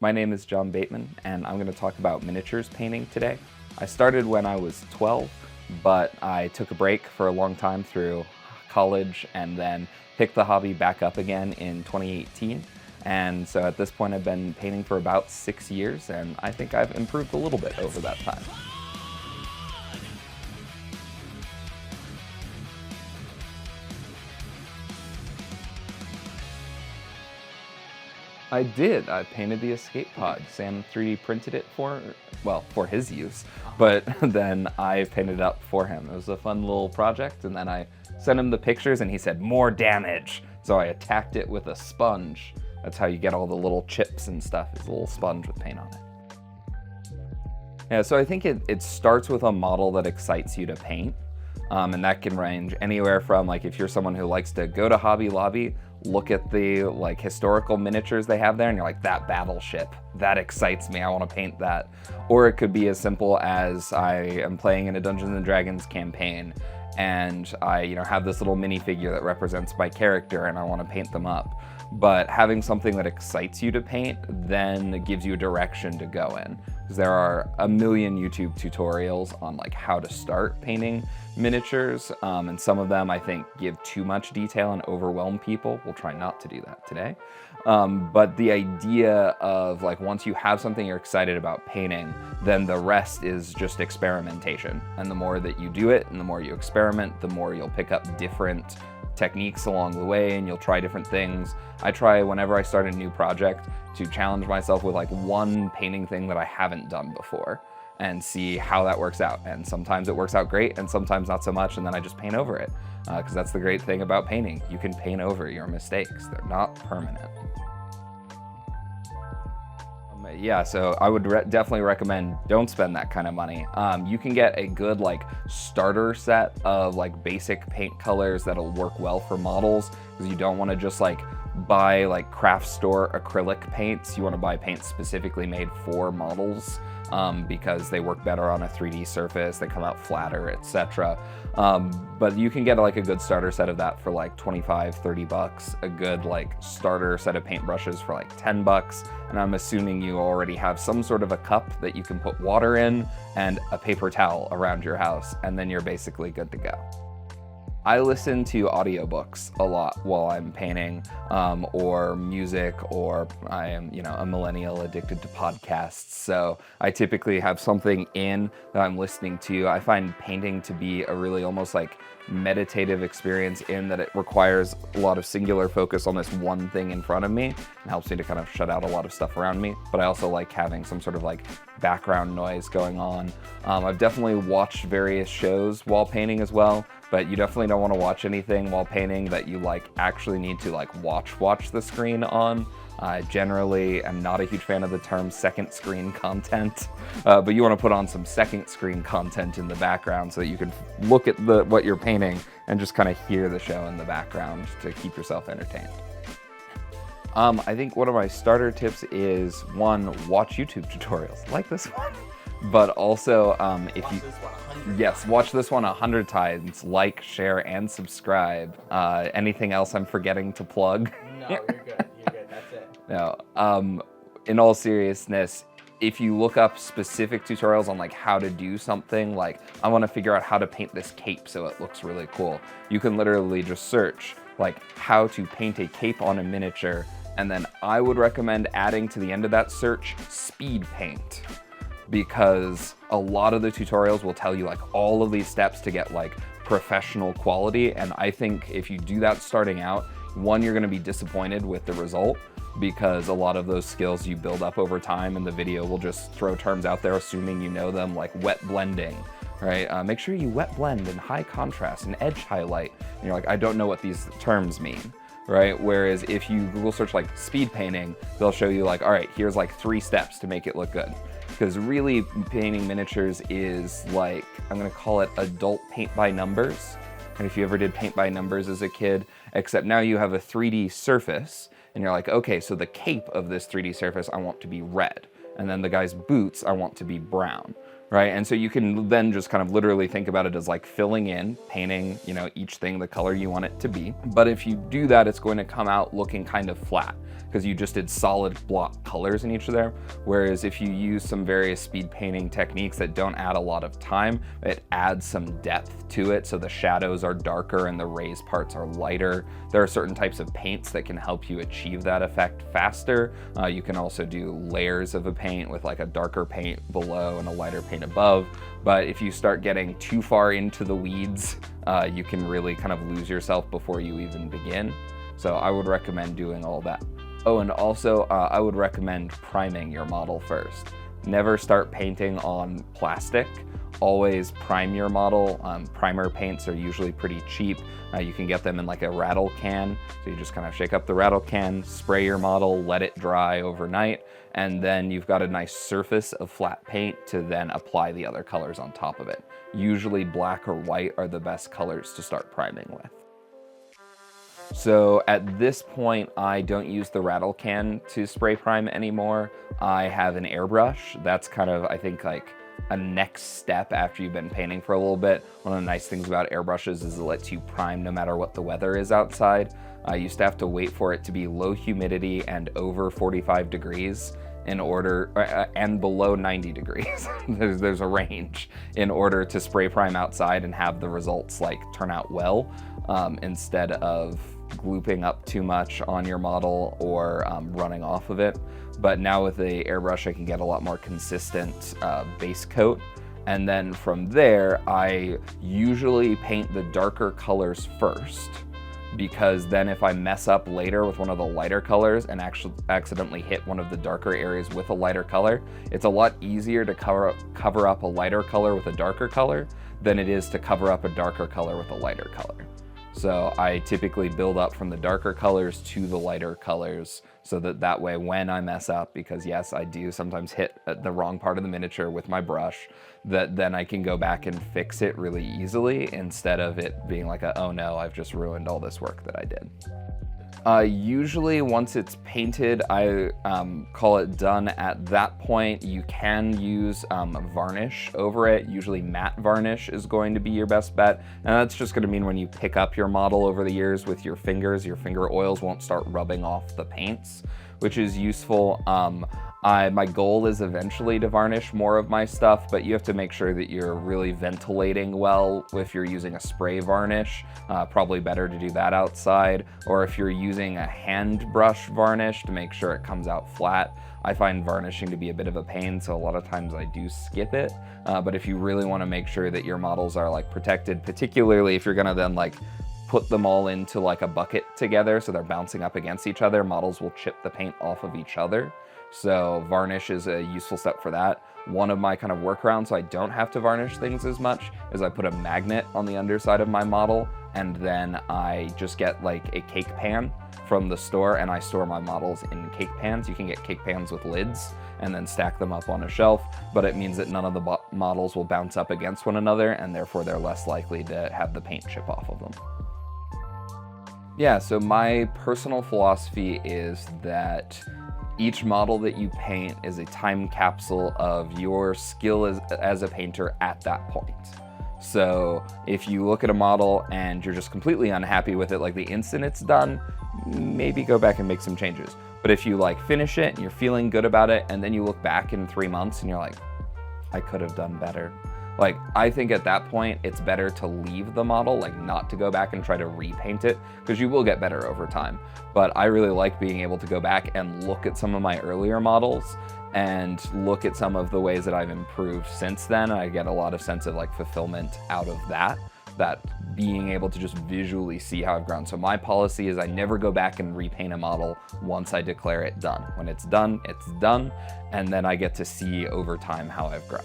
My name is John Bateman, and I'm going to talk about miniatures painting today. I started when I was 12, but I took a break for a long time through college and then picked the hobby back up again in 2018. And so at this point I've been painting for about 6 years, and I think I've improved a little bit over that time. I did. I painted the escape pod. Sam 3D printed it for his use, but then I painted it up for him. It was a fun little project, and then I sent him the pictures and he said, more damage. So I attacked it with a sponge. That's how you get all the little chips and stuff, is a little sponge with paint on it. Yeah, so I think it starts with a model that excites you to paint. And that can range anywhere from, like, if you're someone who likes to go to Hobby Lobby, look at the historical miniatures they have there, and you're like, that battleship, that excites me, I want to paint that. Or it could be as simple as I am playing in a Dungeons and Dragons campaign, and I have this little minifigure that represents my character, and I want to paint them up. But having something that excites you to paint then gives you a direction to go in. Because there are a million YouTube tutorials on how to start painting miniatures, and some of them I think give too much detail and overwhelm people. We'll try not to do that today. But the idea of once you have something you're excited about painting, then the rest is just experimentation. And the more that you do it and the more you experiment, the more you'll pick up different techniques along the way, and you'll try different things. I try, whenever I start a new project, to challenge myself with one painting thing that I haven't done before and see how that works out. And sometimes it works out great and sometimes not so much, and then I just paint over it. Because that's the great thing about painting. You can paint over your mistakes. They're not permanent. Yeah, so I would definitely recommend don't spend that kind of money. You can get a good starter set of basic paint colors that'll work well for models, because you don't want to just buy craft store acrylic paints. You want to buy paints specifically made for models, because they work better on a 3D surface, they come out flatter, etc. But you can get a good starter set of that for $25-30, a good starter set of paintbrushes for $10, and I'm assuming you already have some sort of a cup that you can put water in and a paper towel around your house, and then you're basically good to go. I listen to audiobooks a lot while I'm painting, or music, or I am, a millennial addicted to podcasts. So I typically have something in that I'm listening to. I find painting to be a really almost meditative experience, in that it requires a lot of singular focus on this one thing in front of me, and helps me to kind of shut out a lot of stuff around me. But I also like having some sort of background noise going on. I've definitely watched various shows while painting as well, but you definitely don't want to watch anything while painting that you actually need to watch the screen on. I generally am not a huge fan of the term second screen content, but you want to put on some second screen content in the background so that you can look at what you're painting and just kind of hear the show in the background to keep yourself entertained. I think one of my starter tips is, one, watch YouTube tutorials like this one, but also watch this one 100 times, share, and subscribe. Anything else I'm forgetting to plug? No, you're good. That's it. No, in all seriousness, if you look up specific tutorials on how to do something, I want to figure out how to paint this cape so it looks really cool, you can literally just search how to paint a cape on a miniature, and then I would recommend adding to the end of that search speed paint, because a lot of the tutorials will tell you all of these steps to get professional quality. And I think if you do that starting out, one, you're going to be disappointed with the result, because a lot of those skills you build up over time, and the video will just throw terms out there assuming you know them, like wet blending, right? Make sure you wet blend and high contrast and edge highlight. And you're like, I don't know what these terms mean, right? Whereas if you Google search speed painting, they'll show you all right, here's 3 steps to make it look good. Because really, painting miniatures is I'm going to call it adult paint by numbers. And if you ever did paint by numbers as a kid, except now you have a 3D surface, and you're like, okay, so the cape of this 3D surface I want to be red, and then the guy's boots I want to be brown, right? And so you can then just kind of literally think about it as like filling in, painting, you know, each thing the color you want it to be. But if you do that, it's going to come out looking kind of flat because you just did solid block colors in each of there. Whereas if you use some various speed painting techniques that don't add a lot of time, it adds some depth to it. So the shadows are darker and the raised parts are lighter. There are certain types of paints that can help you achieve that effect faster. You can also do layers of a paint with like a darker paint below and a lighter paint above. But if you start getting too far into the weeds, you can really kind of lose yourself before you even begin. So I would recommend doing all that. Oh, and also I would recommend priming your model first. Never start painting on plastic. Always prime your model. Primer paints are usually pretty cheap. You can get them in like a rattle can. So you just kind of shake up the rattle can, spray your model, let it dry overnight, and then you've got a nice surface of flat paint to then apply the other colors on top of it. Usually black or white are the best colors to start priming with. So at this point, I don't use the rattle can to spray prime anymore. I have an airbrush. That's kind of, I think, like a next step after you've been painting for a little bit. One of the nice things about airbrushes is it lets you prime no matter what the weather is outside. I used to have to wait for it to be low humidity and over 45 degrees in order, and below 90 degrees. there's a range in order to spray prime outside and have the results like turn out well, instead of glooping up too much on your model or running off of it. But now with the airbrush, I can get a lot more consistent base coat. And then from there, I usually paint the darker colors first, because then if I mess up later with one of the lighter colors and actually accidentally hit one of the darker areas with a lighter color, it's a lot easier to cover up a lighter color with a darker color than it is to cover up a darker color with a lighter color. So I typically build up from the darker colors to the lighter colors so that way when I mess up, because yes, I do sometimes hit the wrong part of the miniature with my brush, that then I can go back and fix it really easily instead of it being like oh no, I've just ruined all this work that I did. Usually once it's painted, I call it done. At that point, you can use varnish over it. Usually matte varnish is going to be your best bet. And that's just gonna mean when you pick up your model over the years with your fingers, your finger oils won't start rubbing off the paints, which is useful. My goal is eventually to varnish more of my stuff, but you have to make sure that you're really ventilating well if you're using a spray varnish. Probably better to do that outside, or if you're using a hand brush varnish to make sure it comes out flat. I find varnishing to be a bit of a pain, so a lot of times I do skip it. But if you really want to make sure that your models are like protected, particularly if you're gonna then like put them all into like a bucket together so they're bouncing up against each other, models will chip the paint off of each other. So varnish is a useful step for that. One of my kind of workarounds so I don't have to varnish things as much is I put a magnet on the underside of my model, and then I just get like a cake pan from the store and I store my models in cake pans. You can get cake pans with lids and then stack them up on a shelf, but it means that none of the models will bounce up against one another, and therefore they're less likely to have the paint chip off of them. Yeah, so my personal philosophy is that each model that you paint is a time capsule of your skill as a painter at that point. So if you look at a model and you're just completely unhappy with it, like the instant it's done, maybe go back and make some changes. But if you like finish it and you're feeling good about it, and then you look back in 3 months and you're like, I could have done better. Like, I think at that point, it's better to leave the model, like not to go back and try to repaint it, because you will get better over time. But I really like being able to go back and look at some of my earlier models and look at some of the ways that I've improved since then. I get a lot of sense of like fulfillment out of that being able to just visually see how I've grown. So my policy is I never go back and repaint a model once I declare it done. When it's done, and then I get to see over time how I've grown.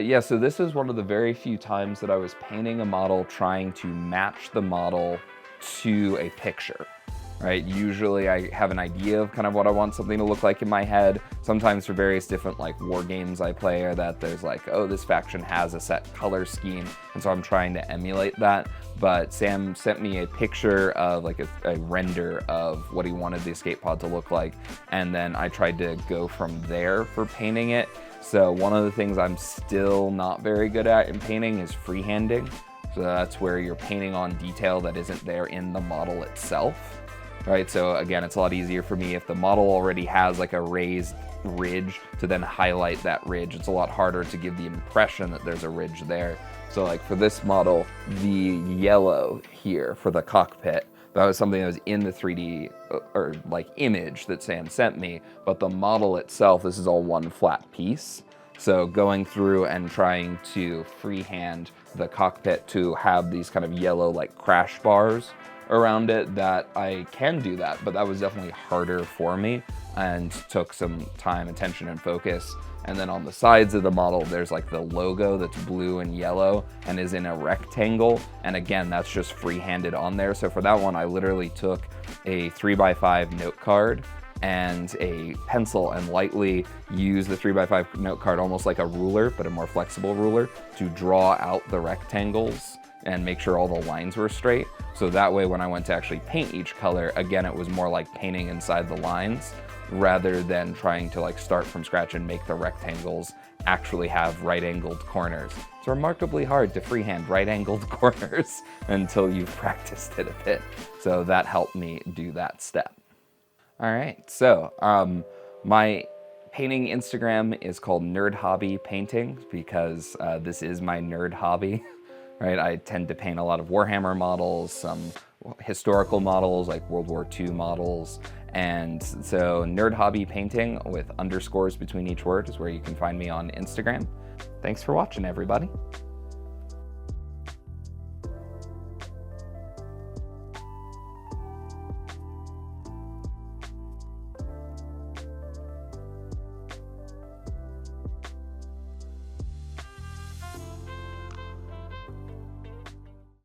Yeah, so this is one of the very few times that I was painting a model trying to match the model to a picture, right? Usually I have an idea of kind of what I want something to look like in my head. Sometimes for various different like war games I play, or that there's like, oh, this faction has a set color scheme, and so I'm trying to emulate that. But Sam sent me a picture of like a render of what he wanted the escape pod to look like, and then I tried to go from there for painting it. So one of the things I'm still not very good at in painting is freehanding. So that's where you're painting on detail that isn't there in the model itself, right? So again, it's a lot easier for me if the model already has like a raised ridge to then highlight that ridge. It's a lot harder to give the impression that there's a ridge there. So like for this model, the yellow here for the cockpit, that was something that was in the 3D or like image that Sam sent me, but the model itself, this is all one flat piece. So going through and trying to freehand the cockpit to have these kind of yellow like crash bars around it, that I can do that, but that was definitely harder for me and took some time, attention, and focus. And then on the sides of the model, there's like the logo that's blue and yellow and is in a rectangle. And again, that's just freehanded on there. So for that one, I literally took a 3x5 note card and a pencil and lightly use the 3x5 note card almost like a ruler, but a more flexible ruler, to draw out the rectangles and make sure all the lines were straight. So that way when I went to actually paint each color, again, it was more like painting inside the lines rather than trying to like start from scratch and make the rectangles actually have right-angled corners. It's remarkably hard to freehand right-angled corners until you've practiced it a bit. So that helped me do that step. All right, so my painting Instagram is called Nerd Hobby Painting because this is my nerd hobby, right? I tend to paint a lot of Warhammer models, some historical models like World War II models, and so Nerd Hobby Painting with underscores between each word is where you can find me on Instagram. Thanks for watching, everybody.